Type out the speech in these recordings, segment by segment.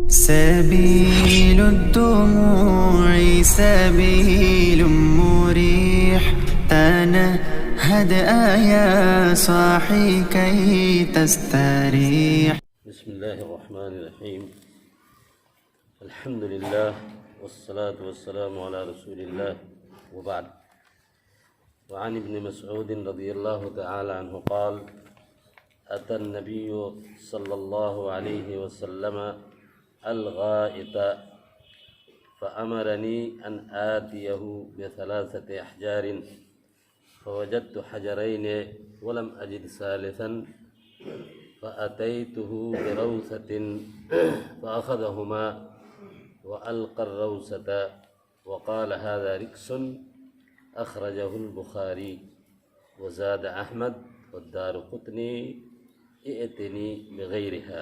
سبيل الدموع سبيل مريح تنهد يا صاحي كي تستريح. بسم الله الرحمن الرحيم. الحمد لله والصلاة والسلام على رسول الله وبعد. وعن ابن مسعود رضي الله تعالى عنه قال: أتى النبي صلى الله عليه وسلم الغائط فأمرني أن آتيه بثلاثة أحجار فوجدت حجرين ولم أجد ثالثا فأتيته بروثة فأخذهما وألقى الروثة وقال: هذا ركس أخرجه البخاري وزاد أحمد والدارقطني ائتني بغيرها.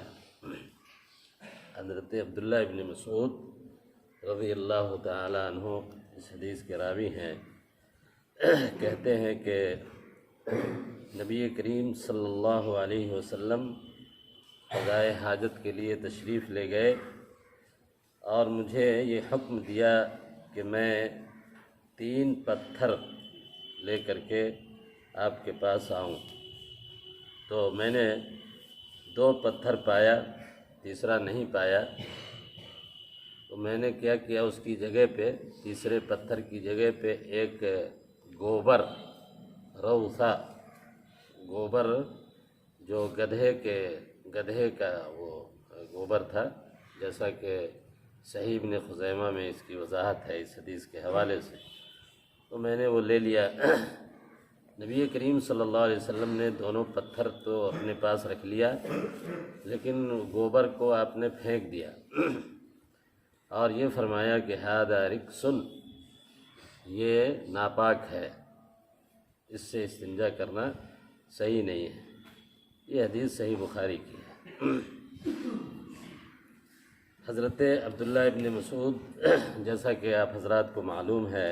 حضرت عبداللہ ابن مسعود رضی اللہ تعالیٰ عنہ اس حدیث کے راوی ہیں. کہتے ہیں کہ نبی کریم صلی اللہ علیہ وسلم قضائے حاجت کے لیے تشریف لے گئے اور مجھے یہ حکم دیا کہ میں 3 پتھر لے کر کے آپ کے پاس آؤں. تو میں نے 2 پتھر پایا، تیسرا نہیں پایا. تو میں نے کیا کیا، اس کی جگہ پہ، تیسرے پتھر کی جگہ پہ ایک گوبر، روثا، گوبر جو گدھے کا وہ گوبر تھا، جیسا کہ صحیح ابن خزیمہ میں اس کی وضاحت ہے اس حدیث کے حوالے سے. تو میں نے وہ لے لیا. نبی کریم صلی اللہ علیہ وسلم نے دونوں پتھر تو اپنے پاس رکھ لیا، لیکن گوبر کو آپ نے پھینک دیا اور یہ فرمایا کہ ھذا رکس، یہ ناپاک ہے، اس سے استنجا کرنا صحیح نہیں ہے. یہ حدیث صحیح بخاری کی ہے. حضرت عبداللہ ابن مسعود، جیسا کہ آپ حضرات کو معلوم ہے،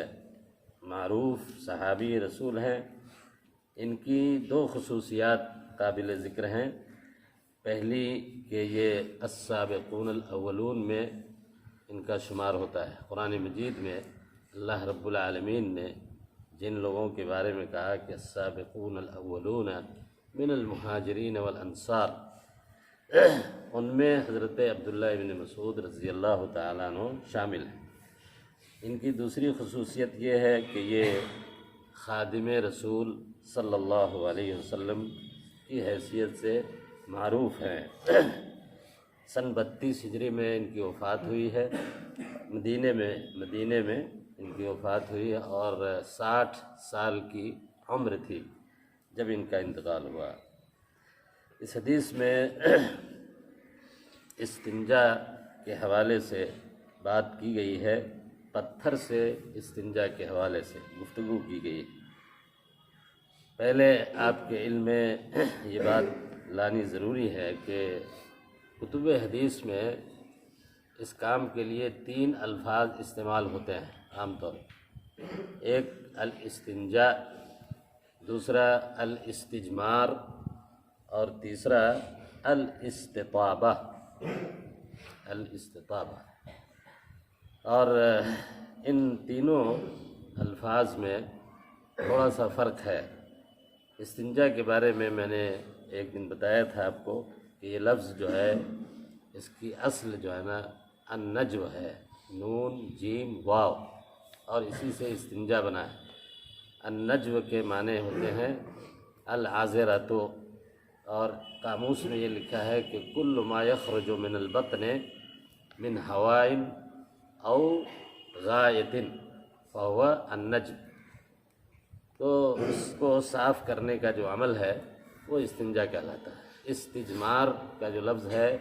معروف صحابی رسول ہیں. ان کی 2 خصوصیات قابل ذکر ہیں. پہلی کہ یہ السابقون الاولون میں ان کا شمار ہوتا ہے. قرآن مجید میں اللہ رب العالمین نے جن لوگوں کے بارے میں کہا کہ السابقون الاولون من المہاجرین والانصار، ان میں حضرت عبداللہ ابن مسعود رضی اللہ تعالیٰ عنہ شامل ہیں. ان کی دوسری خصوصیت یہ ہے کہ یہ خادم رسول صلی اللہ علیہ وسلم کی حیثیت سے معروف ہیں. سن 32 ہجری میں ان کی وفات ہوئی ہے. مدینے میں ان کی وفات ہوئی ہے اور 60 سال کی عمر تھی جب ان کا انتقال ہوا. اس حدیث میں استنجا کے حوالے سے بات کی گئی ہے، پتھر سے استنجا کے حوالے سے گفتگو کی گئی. پہلے آپ کے علم میں یہ بات لانی ضروری ہے کہ کتب حدیث میں اس کام کے لیے 3 الفاظ استعمال ہوتے ہیں عام طور پر. ایک الاستنجاء، دوسرا الاستجمار، اور تیسرا الاستطابہ. اور ان تینوں الفاظ میں تھوڑا سا فرق ہے. استنجا کے بارے میں نے ایک دن بتایا تھا آپ کو کہ یہ لفظ جو ہے، اس کی اصل جو ہے نا النجو ہے، نون جیم واو، اور اسی سے استنجا بنا ہے. النجو کے معنی ہوتے ہیں العاذرۃ، اور قاموس میں یہ لکھا ہے کہ کل ما یخرج من البطن من ہوائن او غائط فہو النجو. تو اس کو صاف کرنے کا جو عمل ہے وہ استنجا کہلاتا ہے. استجمار کا جو لفظ ہے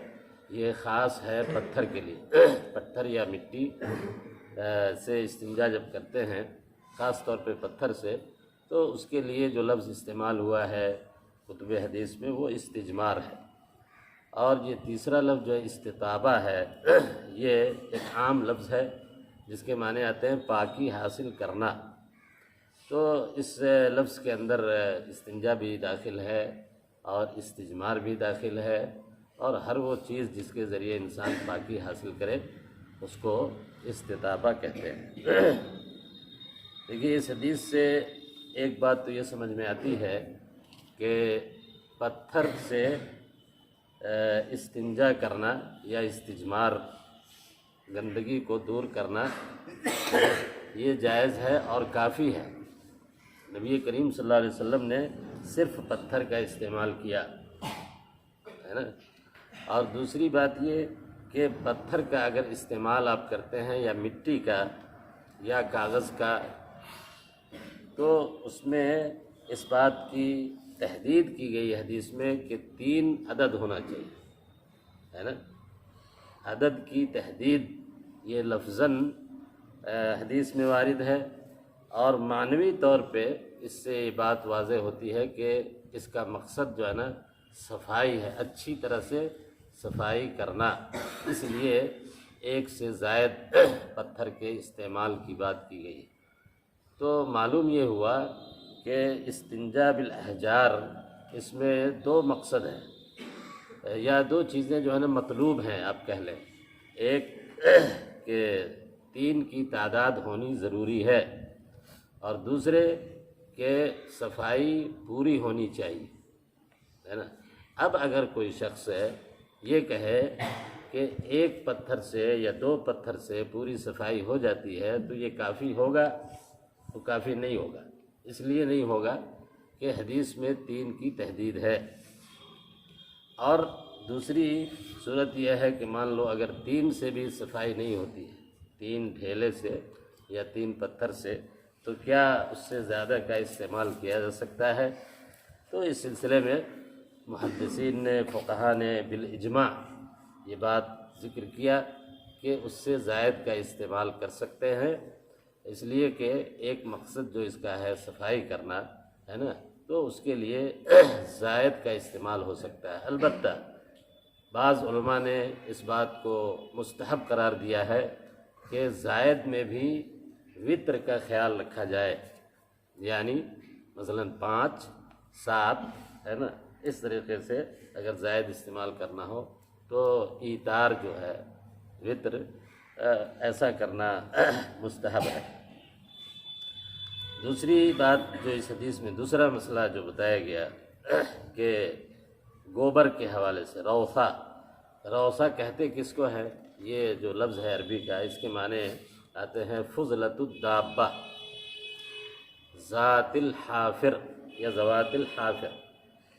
یہ خاص ہے پتھر کے لیے. پتھر یا مٹی سے استنجا جب کرتے ہیں، خاص طور پہ پتھر سے، تو اس کے لیے جو لفظ استعمال ہوا ہے کتب حدیث میں وہ استجمار ہے. اور یہ تیسرا لفظ جو ہے استطابہ ہے، یہ ایک عام لفظ ہے جس کے معنی آتے ہیں پاکی حاصل کرنا. تو اس لفظ کے اندر استنجا بھی داخل ہے اور استجمار بھی داخل ہے اور ہر وہ چیز جس کے ذریعے انسان پاکی حاصل کرے اس کو استطابہ کہتے ہیں۔ دیکھیے اس حدیث سے ایک بات تو یہ سمجھ میں آتی ہے کہ پتھر سے استنجا کرنا یا استجمار، گندگی کو دور کرنا، یہ جائز ہے اور کافی ہے۔ نبی کریم صلی اللہ علیہ وسلم نے صرف پتھر کا استعمال کیا ہے نا۔ اور دوسری بات یہ کہ پتھر کا اگر استعمال آپ کرتے ہیں یا مٹی کا یا کاغذ کا، تو اس میں اس بات کی تحدید کی گئی حدیث میں کہ 3 عدد ہونا چاہیے، ہے نا۔ عدد کی تحدید یہ لفظاً حدیث میں وارد ہے، اور معنوی طور پہ اس سے یہ بات واضح ہوتی ہے کہ اس کا مقصد جو ہے نا صفائی ہے، اچھی طرح سے صفائی کرنا، اس لیے 1 سے زائد پتھر کے استعمال کی بات کی گئی۔ تو معلوم یہ ہوا کہ استنجا بالاحجار اس میں 2 مقصد ہیں، یا 2 چیزیں جو ہے نا مطلوب ہیں آپ کہہ لیں۔ ایک کہ 3 کی تعداد ہونی ضروری ہے، اور دوسرے کہ صفائی پوری ہونی چاہیے، ہے نا۔ اب اگر کوئی شخص یہ کہے کہ 1 پتھر سے یا 2 پتھر سے پوری صفائی ہو جاتی ہے تو یہ کافی ہوگا؟ تو کافی نہیں ہوگا۔ اس لیے نہیں ہوگا کہ حدیث میں 3 کی تحدید ہے۔ اور دوسری صورت یہ ہے کہ مان لو اگر 3 سے بھی صفائی نہیں ہوتی ہے، 3 ڈھیلے سے یا 3 پتھر سے، تو کیا اس سے زیادہ کا استعمال کیا جا سکتا ہے؟ تو اس سلسلے میں محدثین نے، فقہا نے بالاجماع یہ بات ذکر کیا کہ اس سے زائد کا استعمال کر سکتے ہیں، اس لیے کہ ایک مقصد جو اس کا ہے صفائی کرنا ہے نا، تو اس کے لیے زائد کا استعمال ہو سکتا ہے۔ البتہ بعض علماء نے اس بات کو مستحب قرار دیا ہے کہ زائد میں بھی وطر کا خیال رکھا جائے، یعنی مثلاً 5، 7 ہے نا، اس طریقے سے اگر زائد استعمال کرنا ہو تو ایتار جو ہے وطر ایسا کرنا مستحب ہے۔ دوسری بات جو اس حدیث میں دوسرا مسئلہ جو بتایا گیا کہ گوبر کے حوالے سے، روثا کہتے کس کو ہے؟ یہ جو لفظ ہے عربی کا، اس کے معنی آتے ہیں فضلۃ الدابہ، ذات الحافر یا ذوات الحافر،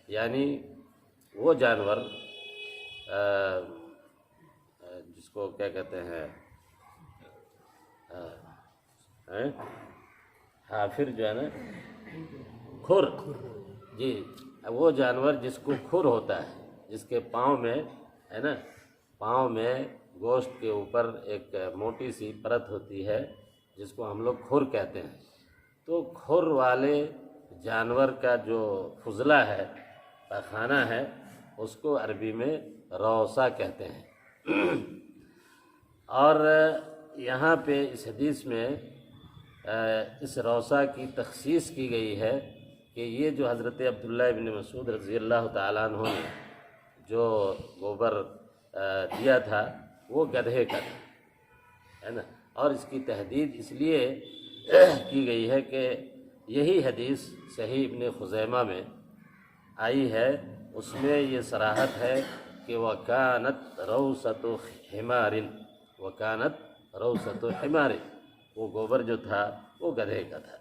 یعنی وہ جانور جس کو کیا کہتے ہیں، حافر جو ہے نا، کھر، جی، وہ جانور جس کو کھر ہوتا ہے، جس کے پاؤں میں ہے نا، پاؤں میں گوشت کے اوپر ایک موٹی سی پرت ہوتی ہے جس کو ہم لوگ کھر کہتے ہیں۔ تو کھر والے جانور کا جو فضلہ ہے، پاخانہ ہے، اس کو عربی میں روثا کہتے ہیں۔ اور یہاں پہ اس حدیث میں اس روثا کی تخصیص کی گئی ہے کہ یہ جو حضرت عبداللہ ابن مسعود رضی اللہ تعالیٰ عنہ نے جو گوبر دیا تھا وہ گدھے کا تھا، ہے نا۔ اور اس کی تحدید اس لیے کی گئی ہے کہ یہی حدیث صحیح ابن خزیمہ میں آئی ہے، اس میں یہ صراحت ہے کہ وَكَانَتْ رَوْثَةُ حِمَارٍ، وَكَانَتْ رَوْثَةُ حِمَارٍ، وہ گوبر جو تھا وہ گدھے کا تھا۔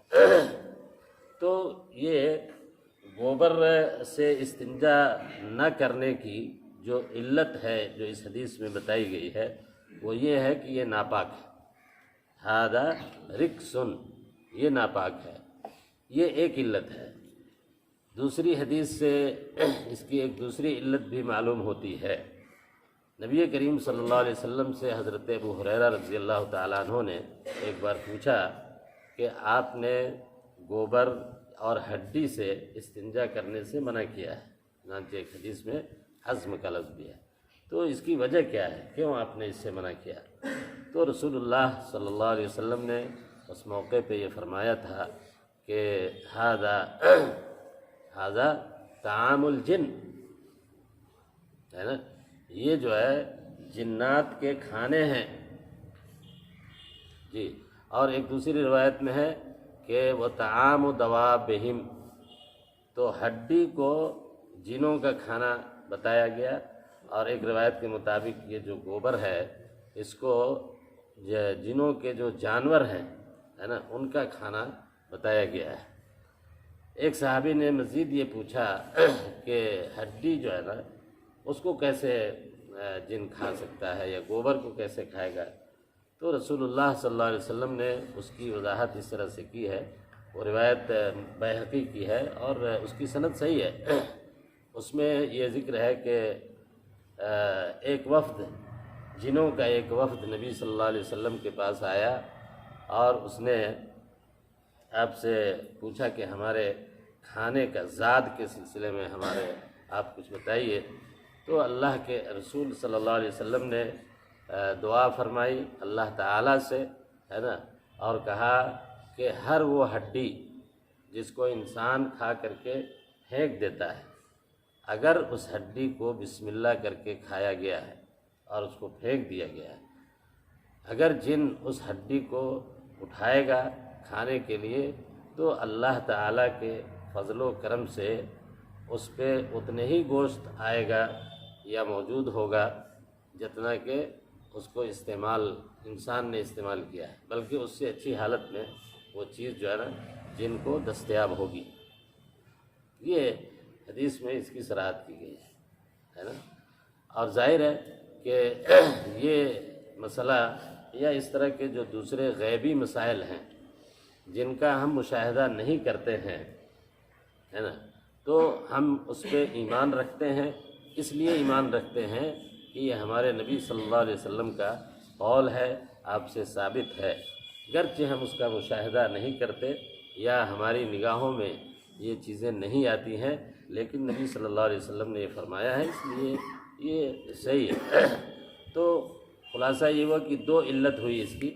تو یہ گوبر سے استنجا نہ کرنے کی جو علت ہے جو اس حدیث میں بتائی گئی ہے وہ یہ ہے کہ یہ ناپاک ہے، ھذا رکس، یہ ناپاک ہے، یہ ایک علت ہے۔ دوسری حدیث سے اس کی ایک دوسری علت بھی معلوم ہوتی ہے۔ نبی کریم صلی اللہ علیہ وسلم سے حضرت ابو ہریرہ رضی اللہ تعالیٰ عنہ نے ایک بار پوچھا کہ آپ نے گوبر اور ہڈی سے استنجا کرنے سے منع کیا ہے، چنانچہ ایک حدیث میں حزم کا لفظ بھی ہے، تو اس کی وجہ کیا ہے، کیوں آپ نے اس سے منع کیا؟ تو رسول اللہ صلی اللہ علیہ وسلم نے اس موقع پہ یہ فرمایا تھا کہ ھذا طعام الجن، ہے نا، یہ جو ہے جنات کے کھانے ہیں جی۔ اور ایک دوسری روایت میں ہے کہ وہ طعام و دوابہم، تو ہڈی کو جنوں کا کھانا بتایا گیا، اور ایک روایت کے مطابق یہ جو گوبر ہے اس کو جنوں کے جو جانور ہیں ہے نا ان کا کھانا بتایا گیا ہے۔ ایک صحابی نے مزید یہ پوچھا کہ ہڈی جو ہے نا اس کو کیسے جن کھا سکتا ہے یا گوبر کو کیسے کھائے گا؟ تو رسول اللہ صلی اللہ علیہ وسلم نے اس کی وضاحت اس طرح سے کی ہے، وہ روایت بیہقی کی ہے اور اس کی سند صحیح ہے۔ اس میں یہ ذکر ہے کہ ایک وفد جنوں کا ایک وفد نبی صلی اللہ علیہ وسلم کے پاس آیا اور اس نے آپ سے پوچھا کہ ہمارے کھانے کا زاد کے سلسلے میں ہمارے آپ کچھ بتائیے۔ تو اللہ کے رسول صلی اللہ علیہ وسلم نے دعا فرمائی اللہ تعالیٰ سے ہے نا، اور کہا کہ ہر وہ ہڈی جس کو انسان کھا کر کے پھینک دیتا ہے، اگر اس ہڈی کو بسم اللہ کر کے کھایا گیا ہے اور اس کو پھینک دیا گیا ہے، اگر جن اس ہڈی کو اٹھائے گا کھانے کے لیے تو اللہ تعالیٰ کے فضل و کرم سے اس پہ اتنے ہی گوشت آئے گا یا موجود ہوگا جتنا کہ اس کو انسان نے استعمال کیا ہے، بلکہ اس سے اچھی حالت میں وہ چیز جو ہے نا جن کو دستیاب ہوگی۔ یہ حدیث میں اس کی صراحت کی گئی ہے نا، اور ظاہر ہے کہ یہ مسئلہ یا اس طرح کے جو دوسرے غیبی مسائل ہیں جن کا ہم مشاہدہ نہیں کرتے ہیں ہے نا، تو ہم اس پہ ایمان رکھتے ہیں، اس لیے ایمان رکھتے ہیں کہ یہ ہمارے نبی صلی اللہ علیہ وسلم کا قول ہے، آپ سے ثابت ہے، گرچہ ہم اس کا مشاہدہ نہیں کرتے یا ہماری نگاہوں میں یہ چیزیں نہیں آتی ہیں، لیکن نبی صلی اللہ علیہ وسلم نے یہ فرمایا ہے، اس لیے یہ صحیح ہے۔ تو خلاصہ یہ ہوا کہ دو علت ہوئی اس کی،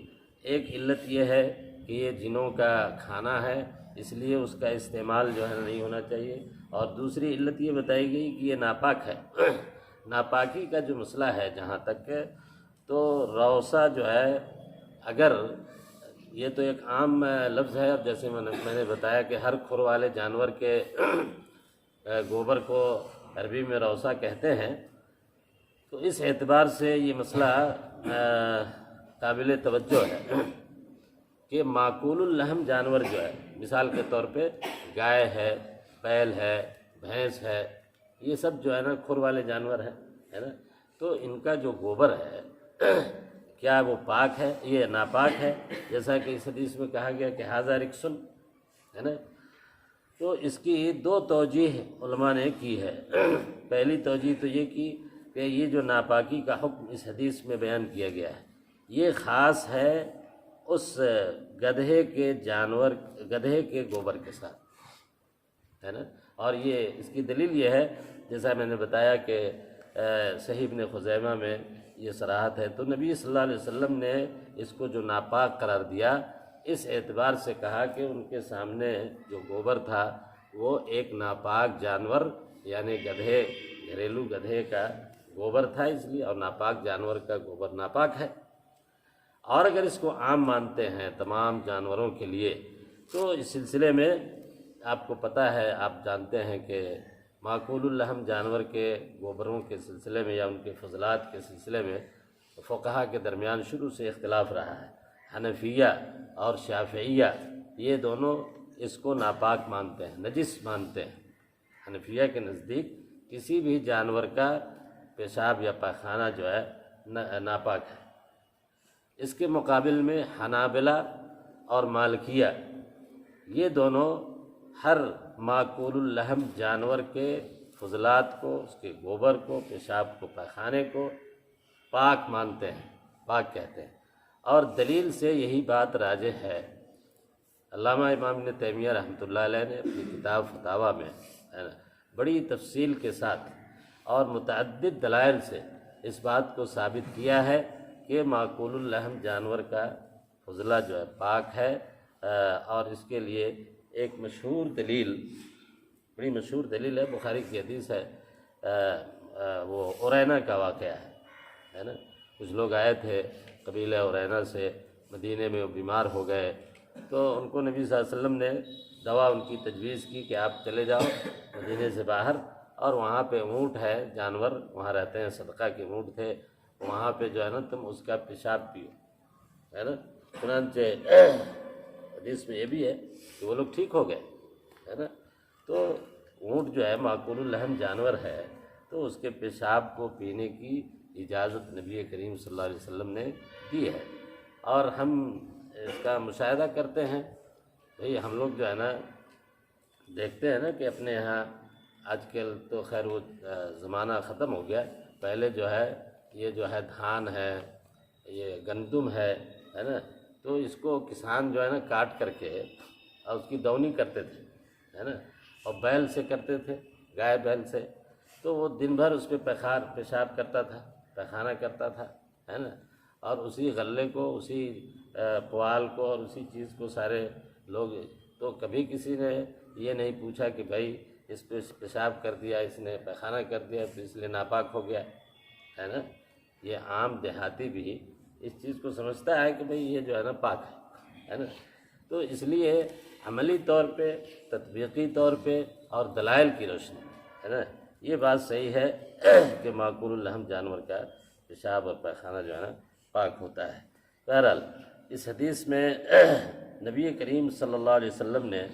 ایک علت یہ ہے کہ یہ جنوں کا کھانا ہے اس لیے اس کا استعمال جو ہے نہیں ہونا چاہیے، اور دوسری علت یہ بتائی گئی کہ یہ ناپاک ہے۔ ناپاکی کا جو مسئلہ ہے جہاں تک، تو روثہ جو ہے اگر یہ تو ایک عام لفظ ہے، اور جیسے میں نے بتایا کہ ہر کھر والے جانور کے گوبر کو عربی میں روثہ کہتے ہیں، تو اس اعتبار سے یہ مسئلہ قابل توجہ ہے کہ معقول اللحم جانور جو ہے، مثال کے طور پہ گائے ہے، بیل ہے، بھینس ہے، یہ سب جو ہے نا کھر والے جانور ہیں ہے نا، تو ان کا جو گوبر ہے کیا وہ پاک ہے؟ یہ ناپاک ہے، جیسا کہ اس حدیث میں کہا گیا کہ ھذا رکسن ہے نا۔ تو اس کی دو توجیہ علماء نے کی ہے۔ پہلی توجیہ تو یہ کی کہ یہ جو ناپاکی کا حکم اس حدیث میں بیان کیا گیا ہے یہ خاص ہے اس گدھے کے گوبر کے ساتھ ہے نا، اور یہ اس کی دلیل یہ ہے جیسا میں نے بتایا کہ صحیح ابن خزیمہ میں یہ صراحت ہے، تو نبی صلی اللہ علیہ وسلم نے اس کو جو ناپاک قرار دیا اس اعتبار سے کہا کہ ان کے سامنے جو گوبر تھا وہ ایک ناپاک جانور یعنی گھریلو گدھے کا گوبر تھا، اس لیے، اور ناپاک جانور کا گوبر ناپاک ہے۔ اور اگر اس کو عام مانتے ہیں تمام جانوروں کے لیے تو اس سلسلے میں آپ کو پتہ ہے، آپ جانتے ہیں کہ معقول اللحم جانور کے گوبروں کے سلسلے میں یا ان کے فضلات کے سلسلے میں فقہا کے درمیان شروع سے اختلاف رہا ہے۔ حنفیہ اور شافعیہ یہ دونوں اس کو ناپاک مانتے ہیں، نجس مانتے ہیں۔ حنفیہ کے نزدیک کسی بھی جانور کا پیشاب یا پاخانہ جو ہے ناپاک ہے۔ اس کے مقابل میں حنابلہ اور مالکیہ یہ دونوں ہر معقول اللحم جانور کے فضلات کو، اس کے گوبر کو، پیشاب کو، پاخانے کو پاک مانتے ہیں، پاک کہتے ہیں، اور دلیل سے یہی بات راجح ہے۔ علامہ امام ابن تیمیہ رحمۃ اللہ علیہ نے اپنی کتاب فتاویٰ میں بڑی تفصیل کے ساتھ اور متعدد دلائل سے اس بات کو ثابت کیا ہے کہ معقول اللحم جانور کا فضلہ جو ہے پاک ہے، اور اس کے لیے ایک مشہور دلیل، بڑی مشہور دلیل ہے، بخاری کی حدیث ہے، وہ اورینا کا واقعہ ہے نا. کچھ لوگ آئے تھے قبیلہ اورینا سے مدینے میں، وہ بیمار ہو گئے، تو ان کو نبی صلی اللہ علیہ وسلم نے دوا ان کی تجویز کی کہ آپ چلے جاؤ مدینے سے باہر، اور وہاں پہ اونٹ ہے، جانور وہاں رہتے ہیں، صدقہ کے اونٹ تھے، وہاں پہ جو ہے نا تم اس کا پیشاب پیو، ہے نا. چنانچہ حدیث میں یہ بھی ہے کہ وہ لوگ ٹھیک ہو گئے، ہے نا. تو اونٹ جو ہے معقول الحم جانور ہے، تو اس کے پیشاب کو پینے کی اجازت نبی کریم صلی اللہ علیہ وسلم نے دی ہے. اور ہم اس کا مشاہدہ کرتے ہیں، بھئی ہم لوگ جو ہے نا دیکھتے ہیں نا کہ اپنے یہاں آج کل تو خیر وہ زمانہ ختم ہو گیا، پہلے جو ہے یہ جو ہے دھان ہے، یہ گندم ہے نا، تو اس کو کسان جو ہے نا کاٹ کر کے اور اس کی دونی کرتے تھے، ہے نا، اور بیل سے کرتے تھے، گائے بیل سے، تو وہ دن بھر اس پہ پیشاب کرتا تھا، پیخانہ کرتا تھا، ہے نا. اور اسی غلے کو، اسی پوال کو اور اسی چیز کو سارے لوگ، تو کبھی کسی نے یہ نہیں پوچھا کہ بھائی اس پہ پیشاب کر دیا، اس نے پیخانہ کر دیا تو اس لیے ناپاک ہو گیا، ہے نا. یہ عام دیہاتی بھی اس چیز کو سمجھتا ہے کہ بھئی یہ جو ہے نا پاک ہے نا. تو اس لیے عملی طور پہ، تطبیقی طور پہ اور دلائل کی روشنی، ہے نا، یہ بات صحیح ہے کہ معقول الحم جانور کا پیشاب اور پیخانہ جو ہے نا پاک ہوتا ہے. بہرحال اس حدیث میں نبی کریم صلی اللہ علیہ وسلم نے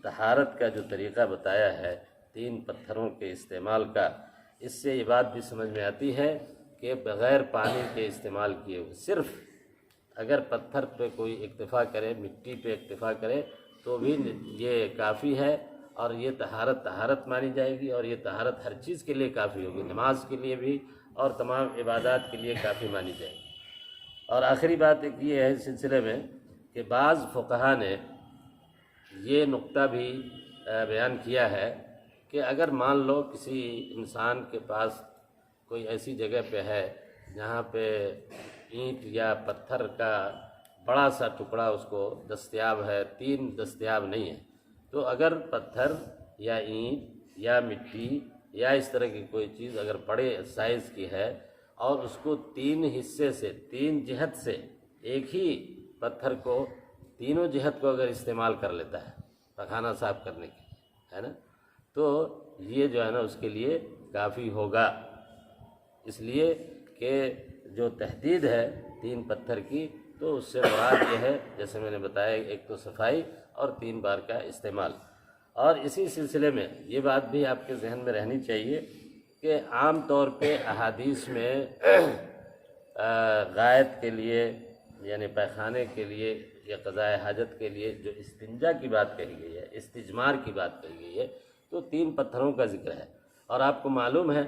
طہارت کا جو طریقہ بتایا ہے 3 پتھروں کے استعمال کا، اس سے یہ بات بھی سمجھ میں آتی ہے کہ بغیر پانی کے استعمال کیے ہوئے، صرف اگر پتھر پہ کوئی اکتفا کرے، مٹی پہ اکتفا کرے تو بھی یہ کافی ہے، اور یہ طہارت مانی جائے گی، اور یہ طہارت ہر چیز کے لیے کافی ہوگی، نماز کے لیے بھی اور تمام عبادات کے لیے کافی مانی جائے گی. اور آخری بات ایک یہ ہے اس سلسلے میں کہ بعض فقہا نے یہ نقطہ بھی بیان کیا ہے کہ اگر مان لو کسی انسان کے پاس کوئی ایسی جگہ پہ ہے جہاں پہ اینٹ یا پتھر کا بڑا سا ٹکڑا اس کو دستیاب ہے، 3 دستیاب نہیں ہے، تو اگر پتھر یا اینٹ یا مٹی یا اس طرح کی کوئی چیز اگر بڑے سائز کی ہے اور اس کو 3 حصے سے، 3 جہت سے ایک ہی پتھر کو تینوں جہت کو اگر استعمال کر لیتا ہے پخانہ صاف کرنے کے لیے، ہے نا، تو یہ جو ہے نا اس کے لیے کافی ہوگا. اس لیے کہ جو تحدید ہے 3 پتھر کی، تو اس سے مراد یہ ہے جیسے میں نے بتایا، ایک تو صفائی اور 3 بار کا استعمال. اور اسی سلسلے میں یہ بات بھی آپ کے ذہن میں رہنی چاہیے کہ عام طور پہ احادیث میں غائط کے لیے یعنی پیخانے کے لیے یا قضاء حاجت کے لیے جو استنجا کی بات کہی گئی ہے، استجمار کی بات کہی گئی ہے، تو 3 پتھروں کا ذکر ہے. اور آپ کو معلوم ہے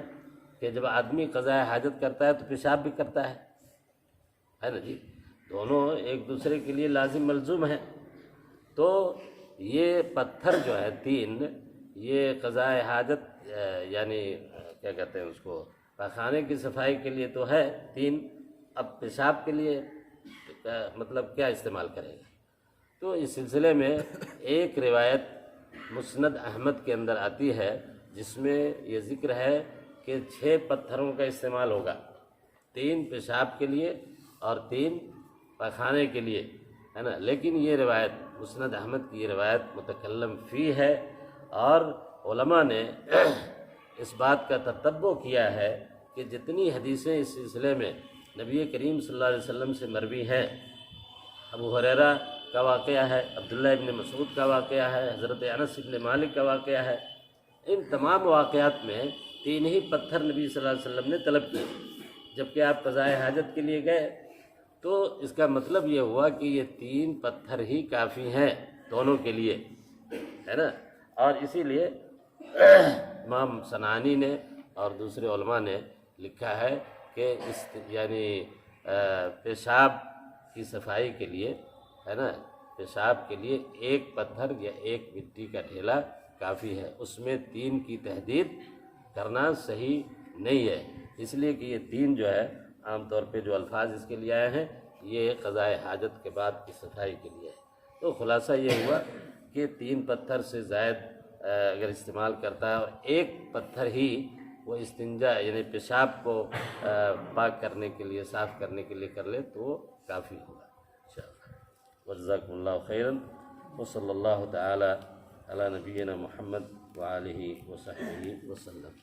کہ جب آدمی قضاء حاجت کرتا ہے تو پیشاب بھی کرتا ہے نا جی، دونوں ایک دوسرے کے لیے لازم ملزوم ہیں. تو یہ پتھر جو ہے 3، یہ قضاء حاجت یعنی کیا کہتے ہیں اس کو، پخانے کی صفائی کے لیے تو ہے 3، اب پیشاب کے لیے مطلب کیا استعمال کرے گا. تو اس سلسلے میں ایک روایت مسند احمد کے اندر آتی ہے جس میں یہ ذکر ہے کہ 6 پتھروں کا استعمال ہوگا، 3 پیشاب کے لیے اور 3 پخانے کے لیے، ہے نا. لیکن یہ روایت مسند احمد کی یہ روایت متکلم فی ہے، اور علماء نے اس بات کا تتبع کیا ہے کہ جتنی حدیثیں اس سلسلے میں نبی کریم صلی اللہ علیہ وسلم سے مروی ہیں، ابو ہریرہ کا واقعہ ہے، عبداللہ ابن مسعود کا واقعہ ہے، حضرت انس ابن مالک کا واقعہ ہے، ان تمام واقعات میں 3 ہی پتھر نبی صلی اللہ علیہ وسلم نے طلب کیے. جبکہ آپ قضاء حاجت کے لیے گئے تو اس کا مطلب یہ ہوا کہ یہ 3 پتھر ہی کافی ہیں دونوں کے لیے، ہے نا. اور اسی لیے امام صنعانی نے اور دوسرے علماء نے لکھا ہے کہ اس یعنی پیشاب کی صفائی کے لیے، ہے نا، پیشاب کے لیے 1 پتھر یا 1 مٹی کا ڈھیلا کافی ہے، اس میں 3 کی تحدید کرنا صحیح نہیں ہے. اس لیے کہ یہ 3 جو ہے عام طور پہ جو الفاظ اس کے لیے آئے ہیں یہ قضاء حاجت کے بعد کی صفائی کے لیے ہے. تو خلاصہ یہ ہوا کہ 3 پتھر سے زائد اگر استعمال کرتا ہے اور 1 پتھر ہی وہ استنجا یعنی پیشاب کو پاک کرنے کے لیے، صاف کرنے کے لیے کر لے تو وہ کافی ہوگا انشاءاللہ۔ جزاکم اللہ خیراً، وصلی اللہ تعالی علی نبینا محمد وآلہ وصحبہ وسلم۔